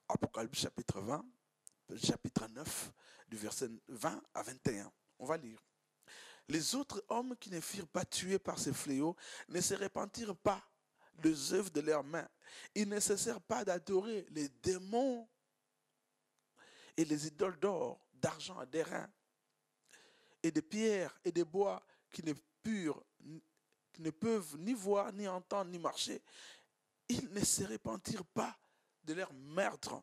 Apocalypse chapitre 20, chapitre 9, du verset 20 à 21. On va lire. Les autres hommes qui ne furent pas tués par ces fléaux ne se repentirent pas des œuvres de leurs mains. Ils ne cessèrent pas d'adorer les démons et les idoles d'or, d'argent, d'airain, et de pierre et de bois qui ne peuvent ni voir, ni entendre, ni marcher. Ils ne se repentirent pas de leurs meurtres,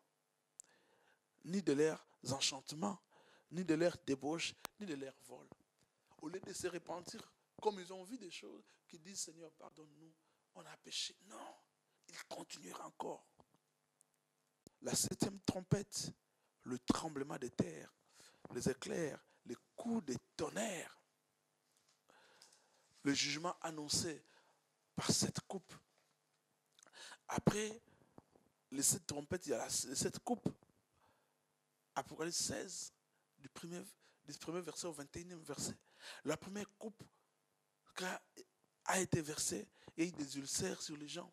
ni de leurs enchantements, ni de leurs débauches, ni de leurs vols. Au lieu de se repentir, comme ils ont vu des choses, qui disent Seigneur, pardonne-nous, on a péché. Non, ils continuèrent encore. La 7e trompette, le tremblement de terre, les éclairs, les coups de tonnerre, le jugement annoncé par cette coupe. Après les 7 trompettes, il y a les 7 coupes. Apocalypse 16, du premier verset au 21e verset. La première coupe a été versée et il y a eu des ulcères sur les gens.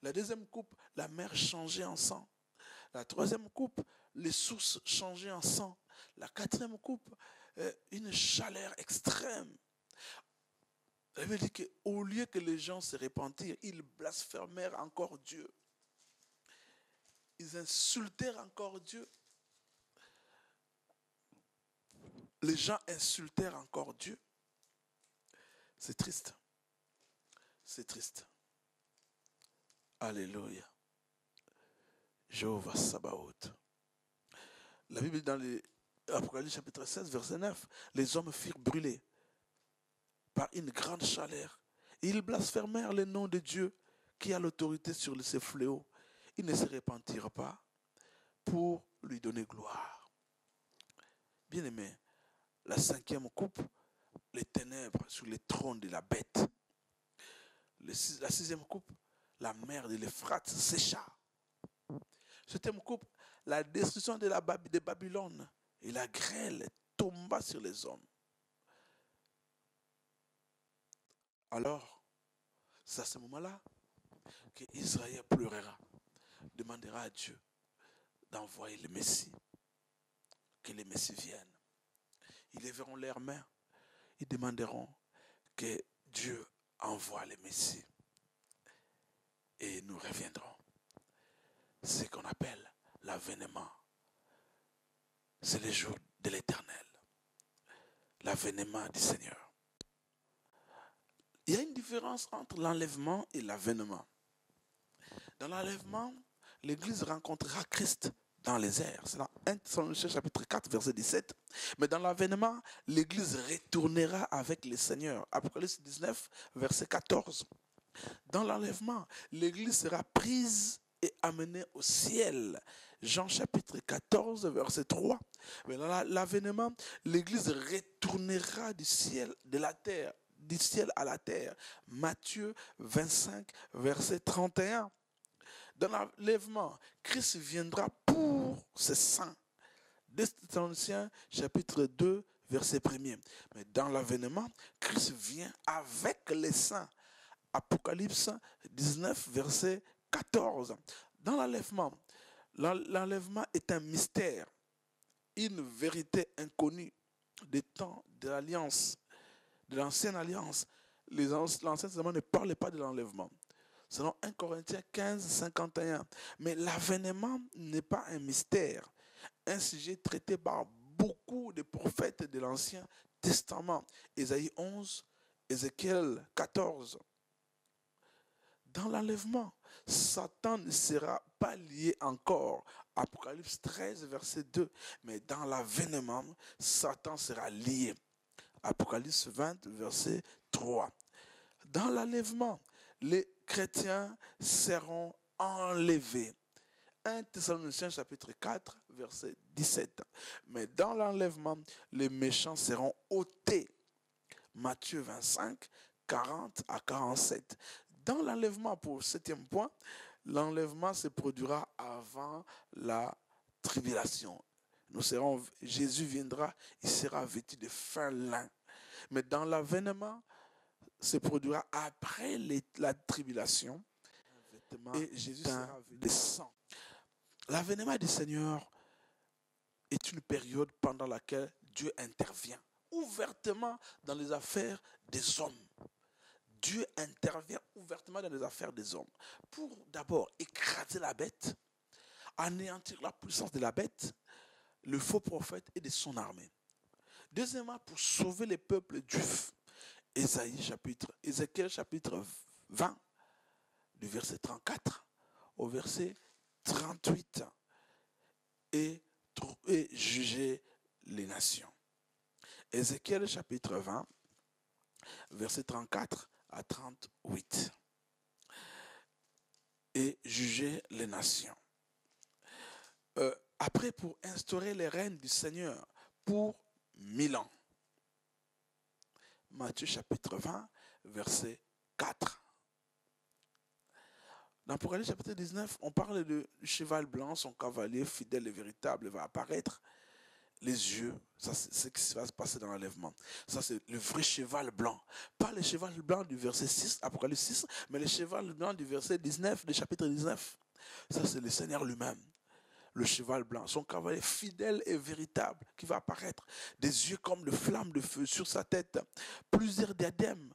La deuxième coupe, la mer changeait en sang. La troisième coupe, les sources changeaient en sang. La quatrième coupe, une chaleur extrême. Ça veut dire qu'au lieu que les gens se repentirent, ils blasphémèrent encore Dieu. Ils insultèrent encore Dieu. Les gens insultèrent encore Dieu. C'est triste. C'est triste. Alléluia. Jéhovah Sabaoth. La Bible dans l'Apocalypse chapitre 16, verset 9, les hommes furent brûlés par une grande chaleur. Et ils blasphémèrent le nom de Dieu qui a l'autorité sur ces fléaux. Ils ne se repentirent pas pour lui donner gloire. Bien-aimés, la 5e coupe, les ténèbres sur les trônes de la bête. La 6e coupe, la mer de l'Euphrate sécha. 7e coupe, la destruction de Babylone et la grêle tomba sur les hommes. Alors, c'est à ce moment-là qu'Israël pleurera, demandera à Dieu d'envoyer le Messie, que le Messie vienne. Ils lèveront leurs mains, ils demanderont que Dieu envoie le Messie. Et nous reviendrons. C'est ce qu'on appelle l'avènement. C'est le jour de l'Éternel. L'avènement du Seigneur. Il y a une différence entre l'enlèvement et l'avènement. Dans l'enlèvement, l'Église rencontrera Christ dans les airs. C'est dans 1 Thessaloniciens chapitre 4, verset 17. Mais dans l'avènement, l'Église retournera avec le Seigneur. Apocalypse 19, verset 14. Dans l'enlèvement, l'Église sera prise et amenée au ciel. Jean chapitre 14, verset 3. Mais dans l'avènement, l'Église retournera du ciel, de la terre, du ciel à la terre. Matthieu 25, verset 31. Dans l'enlèvement, Christ viendra pour ses saints. 2 Thessaloniciens chapitre 2, verset 1er. Mais dans l'avènement, Christ vient avec les saints. Apocalypse 19, verset 14. Dans l'enlèvement, l'enlèvement est un mystère, une vérité inconnue des temps de l'alliance, de l'ancienne alliance. L'Ancien Testament ne parlait pas de l'enlèvement. Selon 1 Corinthiens 15, 51. Mais l'avènement n'est pas un mystère, un sujet traité par beaucoup de prophètes de l'Ancien Testament. Ésaïe 11, Ézéchiel 14. Dans l'enlèvement, Satan ne sera pas lié encore. Apocalypse 13, verset 2. Mais dans l'avènement, Satan sera lié. Apocalypse 20, verset 3. Dans l'enlèvement, les chrétiens seront enlevés. 1 Thessaloniciens chapitre 4, verset 17. Mais dans l'enlèvement, les méchants seront ôtés. Matthieu 25, 40 à 47. Dans l'enlèvement, pour le 7e point, l'enlèvement se produira avant la tribulation. Jésus viendra, il sera vêtu de fin lin. Mais dans l'avènement, se produira après la tribulation. Et Jésus sera vêtu de sang. L'avènement du Seigneur est une période pendant laquelle Dieu intervient ouvertement dans les affaires des hommes. Dieu intervient ouvertement dans les affaires des hommes pour d'abord écraser la bête, anéantir la puissance de la bête, le faux prophète et de son armée. Deuxièmement, pour sauver les peuples juifs. Ézéchiel chapitre 20, du verset 34 au verset 38, et juger les nations. Ézéchiel chapitre 20, verset 34 à 38. Et juger les nations. Après, pour instaurer les règnes du Seigneur pour 1000 ans. Matthieu chapitre 20, verset 4. Dans Apocalypse chapitre 19, on parle du cheval blanc, son cavalier fidèle et véritable va apparaître. Les yeux, ça c'est ce qui va se passer dans l'enlèvement. Ça c'est le vrai cheval blanc. Pas le cheval blanc du verset 6, Apocalypse 6, mais le cheval blanc du verset 19, du chapitre 19. Ça c'est le Seigneur lui-même. Le cheval blanc, son cavalier fidèle et véritable qui va apparaître. Des yeux comme de flammes de feu sur sa tête. Plusieurs diadèmes.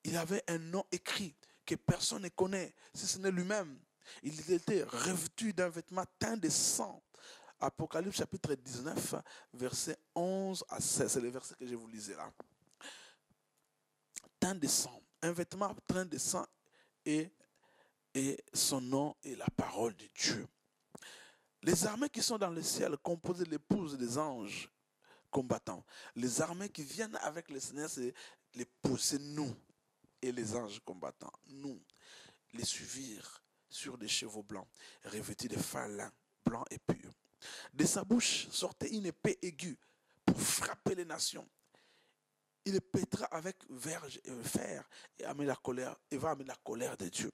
Il avait un nom écrit que personne ne connaît, si ce n'est lui-même. Il était revêtu d'un vêtement teint de sang. Apocalypse chapitre 19, versets 11 à 16. C'est le verset que je vous lisais là. Teint de sang. Un vêtement teint de sang et son nom est la parole de Dieu. Les armées qui sont dans le ciel, composées de l'épouse des anges combattants. Les armées qui viennent avec le Seigneur, c'est l'épouse, c'est nous et les anges combattants. Nous, les suivirent sur des chevaux blancs, revêtus de fin lin, blanc et pur. De sa bouche sortait une épée aiguë pour frapper les nations. Il pètera avec verge et fer et va amener la colère de Dieu.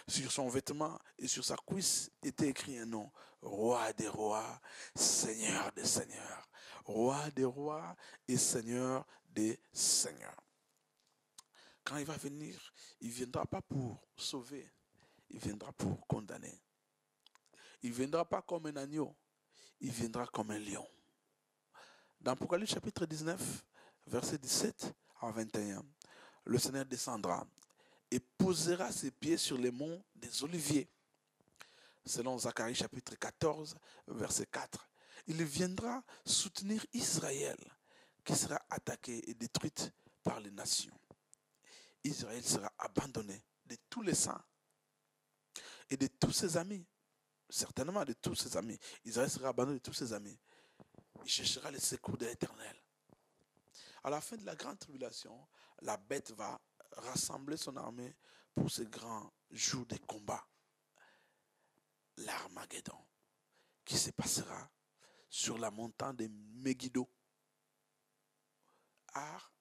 Sur son vêtement et sur sa cuisse était écrit un nom: Roi des rois, Seigneur des seigneurs. Roi des rois et Seigneur des seigneurs. Quand il va venir, il ne viendra pas pour sauver, il viendra pour condamner. Il ne viendra pas comme un agneau, il viendra comme un lion. Dans Apocalypse chapitre 19, verset 17 à 21, le Seigneur descendra et posera ses pieds sur les monts des Oliviers. Selon Zacharie chapitre 14, verset 4. Il viendra soutenir Israël, qui sera attaquée et détruite par les nations. Israël sera abandonné de tous les saints et de tous ses amis. Certainement de tous ses amis. Israël sera abandonné de tous ses amis. Il cherchera le secours de l'Éternel. À la fin de la grande tribulation, la bête va rassembler son armée pour ce grand jour de combat. L'Armageddon, qui se passera sur la montagne de Megiddo. Art,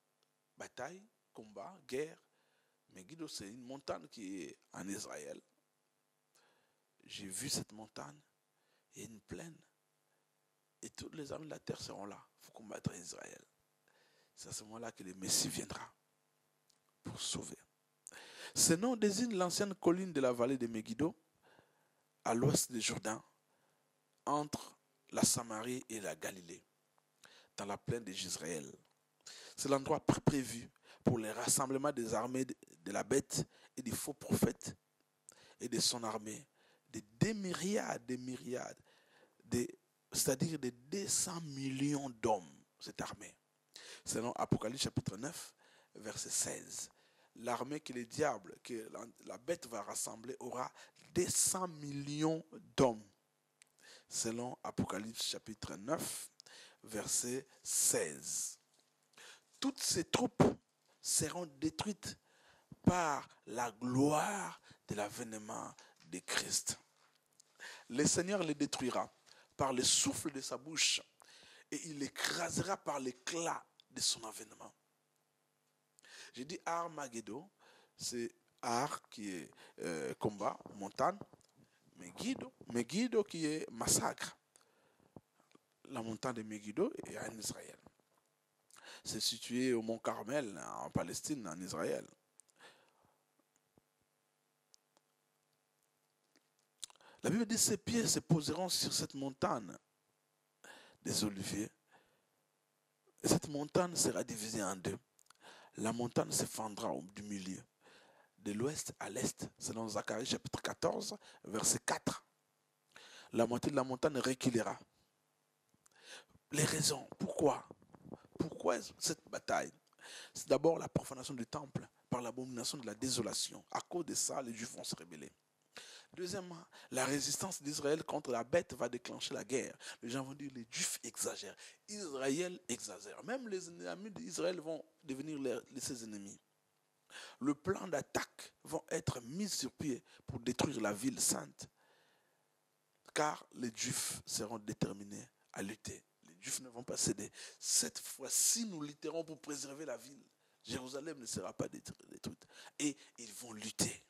bataille, combat, guerre. Megiddo, c'est une montagne qui est en Israël. J'ai vu cette montagne et une plaine. Et toutes les armées de la terre seront là pour combattre Israël. C'est à ce moment-là que le Messie viendra pour sauver. Ce nom désigne l'ancienne colline de la vallée de Megiddo, à l'ouest du Jourdain, entre la Samarie et la Galilée, dans la plaine de Jezreel. C'est l'endroit prévu pour le rassemblement des armées de la bête et des faux prophètes et de son armée, des myriades, c'est-à-dire de 200 millions d'hommes, cette armée. Selon Apocalypse chapitre 9, verset 16. L'armée que le diable, que la bête va rassembler aura 200 millions d'hommes. Selon Apocalypse chapitre 9, verset 16. Toutes ces troupes seront détruites par la gloire de l'avènement de Christ. Le Seigneur les détruira par le souffle de sa bouche et il l'écrasera par l'éclat de son avènement. J'ai dit Armageddon, c'est Ar qui est combat, montagne, Megiddo qui est massacre. La montagne de Megiddo est en Israël. C'est situé au mont Carmel, en Palestine, en Israël. La Bible dit ses pieds se poseront sur cette montagne des Oliviers. Et cette montagne sera divisée en deux. La montagne se fendra du milieu, de l'ouest à l'est, selon Zacharie chapitre 14, verset 4. La moitié de la montagne reculera. Les raisons, pourquoi cette bataille? C'est d'abord la profanation du temple par l'abomination de la désolation. À cause de ça, les Juifs vont se rebeller. Deuxièmement, la résistance d'Israël contre la bête va déclencher la guerre. Les gens vont dire les Juifs exagèrent. Israël exagère. Même les ennemis d'Israël vont devenir ses ennemis. Le plan d'attaque va être mis sur pied pour détruire la ville sainte. Car les Juifs seront déterminés à lutter. Les Juifs ne vont pas céder. Cette fois-ci, nous lutterons pour préserver la ville. Jérusalem ne sera pas détruite. Et ils vont lutter.